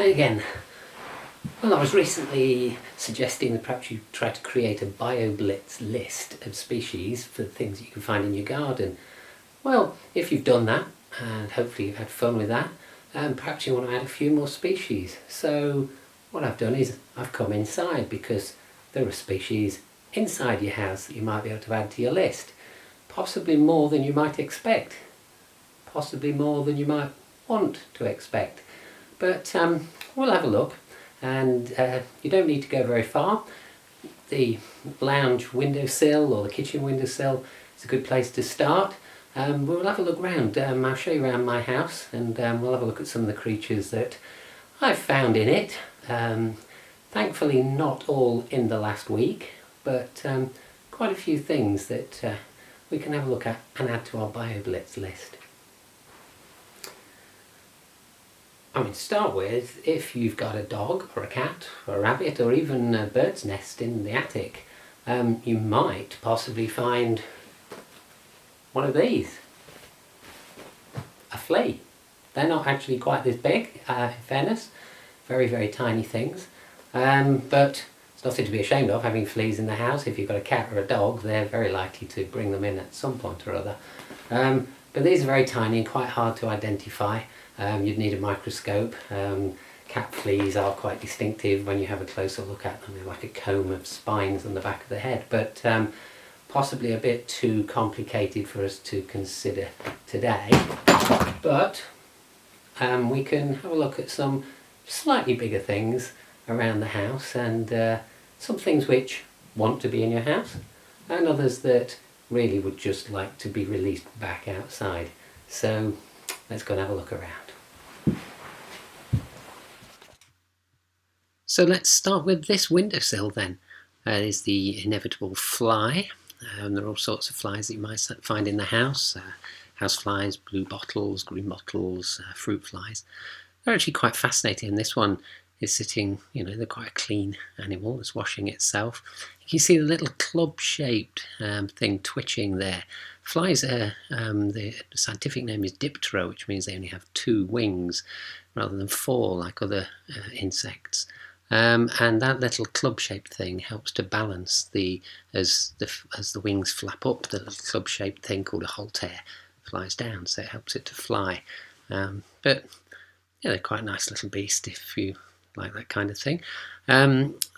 Hi again. Well, I was recently suggesting that perhaps you try to create a BioBlitz list of species for things that you can find in your garden. Well, if you've done that, and hopefully you've had fun with that, perhaps you want to add a few more species. So what I've done is I've come inside because there are species inside your house that you might be able to add to your list. Possibly more than you might expect. Possibly more than you might want to expect. But we'll have a look, and you don't need to go very far. The lounge windowsill or the kitchen windowsill is a good place to start. We'll have a look round. I'll show you around my house, and we'll have a look at some of the creatures that I've found in it. Thankfully not all in the last week, but quite a few things that we can have a look at and add to our BioBlitz list. I mean, to start with, if you've got a dog or a cat or a rabbit or even a bird's nest in the attic, you might possibly find one of these. A flea. They're not actually quite this big, in fairness. Very, very tiny things. But it's nothing to be ashamed of, having fleas in the house. If you've got a cat or a dog, they're very likely to bring them in at some point or other. But these are very tiny and quite hard to identify. You'd need a microscope. Cat fleas are quite distinctive when you have a closer look at them. They're like a comb of spines on the back of the head, but possibly a bit too complicated for us to consider today. But we can have a look at some slightly bigger things around the house, and some things which want to be in your house and others that really would just like to be released back outside. So let's go and have a look around. So let's start with this windowsill then. Is the inevitable fly. There are all sorts of flies that you might find in the house. House flies, blue bottles, green bottles, fruit flies. They're actually quite fascinating, and this one is sitting, they're quite a clean animal. It's washing itself. You can see the little club-shaped thing twitching there. Flies are, the scientific name is diptera, which means they only have 2 wings rather than 4 like other insects. And that little club-shaped thing helps to balance as the wings flap up, the little club-shaped thing called a haltere flies down, so it helps it to fly. But yeah, they're quite a nice little beast if you like that kind of thing.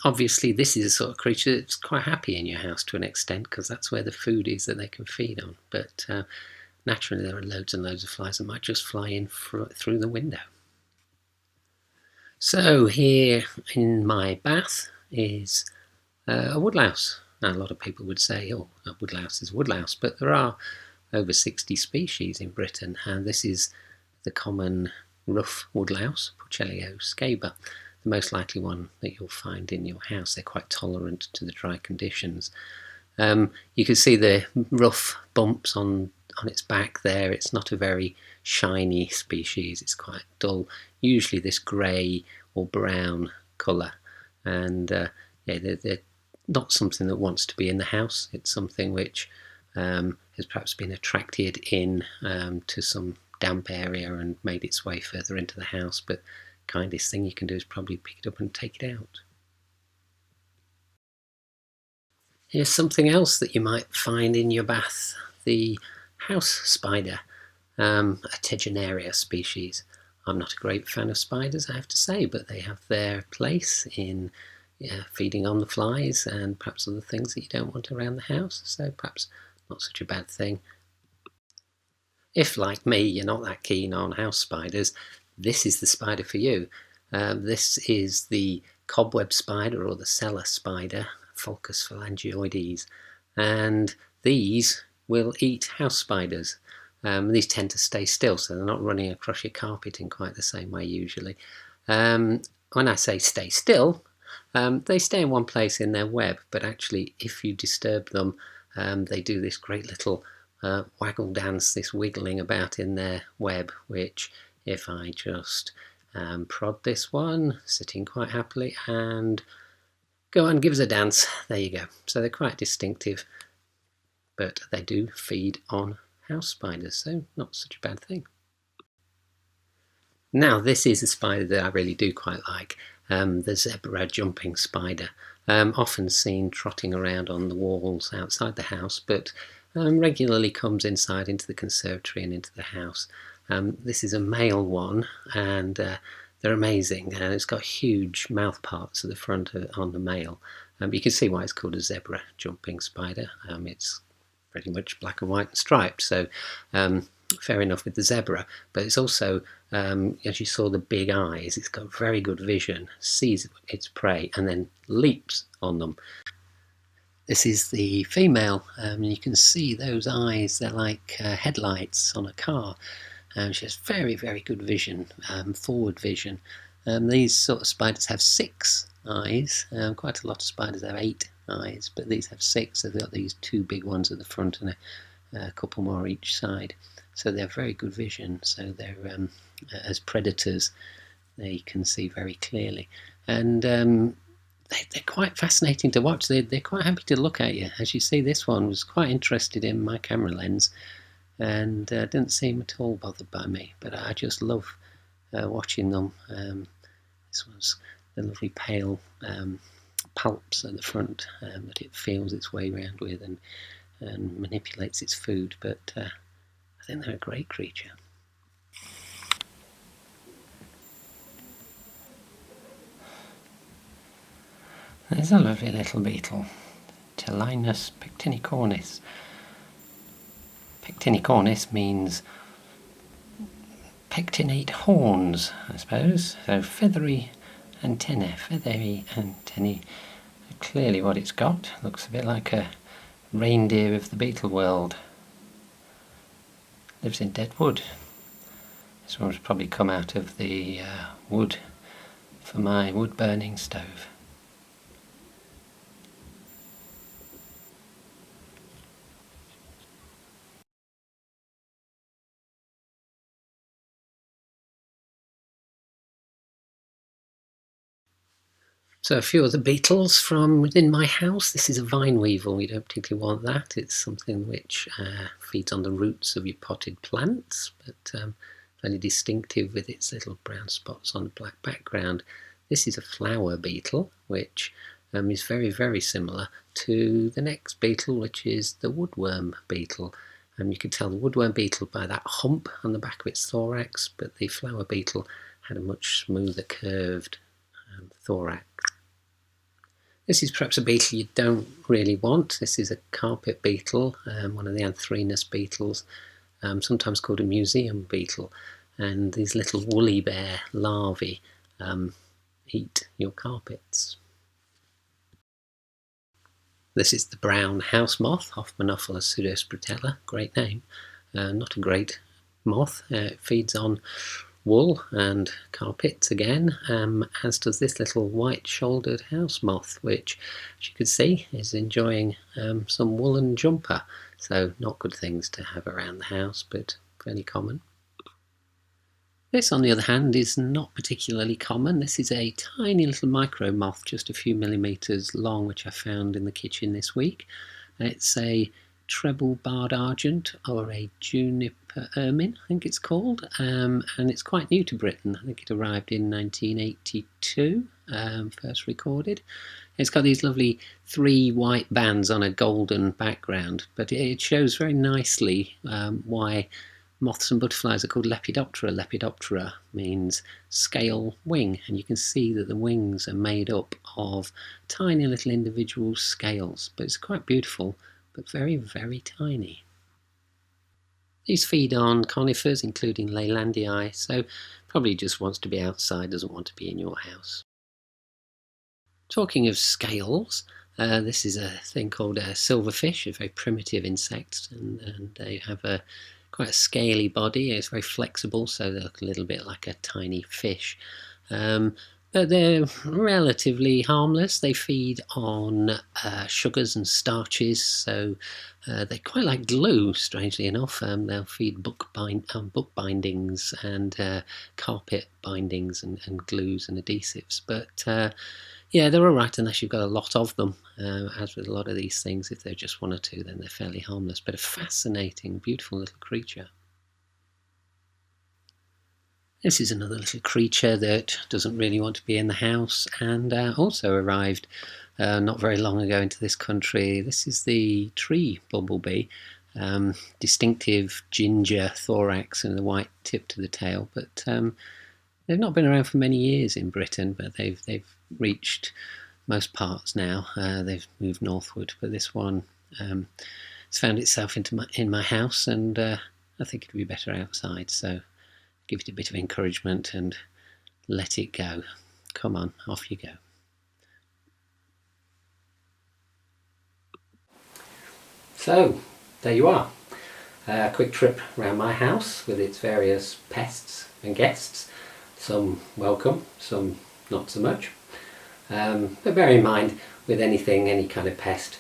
Obviously this is a sort of creature that's quite happy in your house to an extent, because that's where the food is that they can feed on. But naturally there are loads and loads of flies that might just fly in through the window. So here in my bath is a woodlouse. Now a lot of people would say, oh, a woodlouse is a woodlouse, but there are over 60 species in Britain, and this is the common rough woodlouse, Porcellio scaber, the most likely one that you'll find in your house. They're quite tolerant to the dry conditions. You can see the rough bumps on its back there. It's not a very shiny species, it's quite dull, usually this grey or brown colour, and yeah, they're not something that wants to be in the house. It's something which has perhaps been attracted in to some damp area and made its way further into the house, but kindest thing you can do is probably pick it up and take it out. Here's something else that you might find in your bath, the house spider, a Tegenaria species. I'm not a great fan of spiders, I have to say, but they have their place in feeding on the flies and perhaps other things that you don't want around the house, so perhaps not such a bad thing. If, like me, you're not that keen on house spiders, this is the spider for you. This is the cobweb spider, or the cellar spider, Pholcus phalangioides, and these will eat house spiders. These tend to stay still, so they're not running across your carpet in quite the same way usually. When I say stay still, they stay in one place in their web, but actually if you disturb them, they do this great little waggle dance, this wiggling about in their web, which if I just prod this one, sitting quite happily, and go and give us a dance, there you go. So they're quite distinctive, but they do feed on house spiders, so not such a bad thing. Now this is a spider that I really do quite like, the zebra jumping spider. Often seen trotting around on the walls outside the house, but regularly comes inside into the conservatory and into the house. This is a male one, and they're amazing. It's got huge mouth parts at the front on the male. You can see why it's called a zebra jumping spider. It's pretty much black and white and striped, so fair enough with the zebra. But it's also, as you saw, the big eyes. It's got very good vision, sees its prey, and then leaps on them. This is the female. You can see those eyes. They're like headlights on a car. She has very, very good vision, forward vision. These sort of spiders have 6 eyes. Quite a lot of spiders have 8 eyes, but these have 6. They've got these 2 big ones at the front and a couple more each side. So they have very good vision. So they're as predators, they can see very clearly, and they're quite fascinating to watch. They're quite happy to look at you. As you see, this one was quite interested in my camera lens, and didn't seem at all bothered by me. But I just love watching them. This one's the lovely pale palps at the front that it feels its way around with and manipulates its food. But I think they're a great creature. There's a lovely little beetle, Telinus pectinicornis. Pectinicornis means pectinate horns, I suppose. So feathery antennae. Clearly what it's got. Looks a bit like a reindeer of the beetle world. Lives in dead wood. This one's probably come out of the wood for my wood burning stove. So a few other beetles from within my house. This is a vine weevil. You don't particularly want that. It's something which feeds on the roots of your potted plants, but very distinctive with its little brown spots on a black background. This is a flower beetle, which is very, very similar to the next beetle, which is the woodworm beetle. You can tell the woodworm beetle by that hump on the back of its thorax, but the flower beetle had a much smoother curved thorax. This is perhaps a beetle you don't really want. This is a carpet beetle, one of the anthrenous beetles, sometimes called a museum beetle. And these little woolly bear larvae eat your carpets. This is the brown house moth, Hoffmanopholis pseudospretella. Great name. Not a great moth. It feeds on wool and carpets again, as does this little white-shouldered house moth, which, as you can see, is enjoying some woolen jumper. So not good things to have around the house, but fairly common. This, on the other hand, is not particularly common. This is a tiny little micro moth, just a few millimetres long, which I found in the kitchen this week. It's a treble barred argent, or a juniper ermine, I think it's called, and it's quite new to Britain. I think it arrived in 1982, first recorded. It's got these lovely 3 white bands on a golden background, but it shows very nicely why moths and butterflies are called Lepidoptera. Lepidoptera means scale wing, and you can see that the wings are made up of tiny little individual scales, but it's quite beautiful, but very, very tiny. These feed on conifers, including Leylandii, so probably just wants to be outside, doesn't want to be in your house. Talking of scales, this is a thing called a silverfish, a very primitive insect, and they have quite a scaly body. It's very flexible, so they look a little bit like a tiny fish. But they're relatively harmless. They feed on sugars and starches, so they quite like glue, strangely enough. They'll feed book bindings and carpet bindings and glues and adhesives. But yeah, they're all right unless you've got a lot of them. As with a lot of these things, if they're just 1 or 2, then they're fairly harmless. But a fascinating, beautiful little creature. This is another little creature that doesn't really want to be in the house, and also arrived not very long ago into this country. This is the tree bumblebee, distinctive ginger thorax and a white tip to the tail, but they've not been around for many years in Britain, but they've reached most parts now. They've moved northward, but this one has found itself in my house, and I think it'd be better outside, so give it a bit of encouragement and let it go. Come on, off you go. So, there you are. A quick trip around my house with its various pests and guests. Some welcome, some not so much. But bear in mind, with anything, any kind of pest,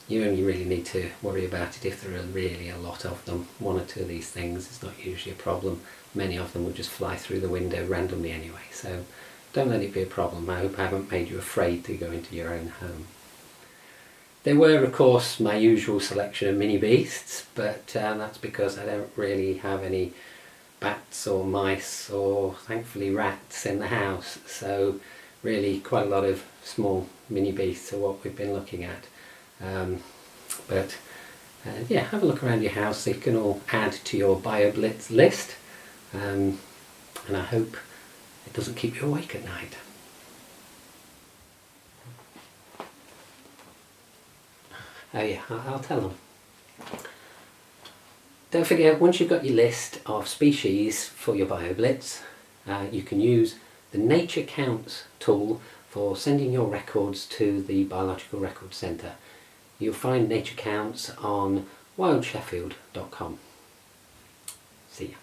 you only really need to worry about it if there are really a lot of them. One or two of these things is not usually a problem. Many of them will just fly through the window randomly anyway, so don't let it be a problem. I hope I haven't made you afraid to go into your own home. There were, of course, my usual selection of mini beasts, but that's because I don't really have any bats or mice or, thankfully, rats in the house, so really quite a lot of small mini beasts are what we've been looking at. Yeah, have a look around your house. They can all add to your BioBlitz list, and I hope it doesn't keep you awake at night. Oh yeah, I'll tell them. Don't forget, once you've got your list of species for your BioBlitz, you can use the Nature Counts tool for sending your records to the Biological Record Centre. You'll find Nature Counts on wildsheffield.com. See ya.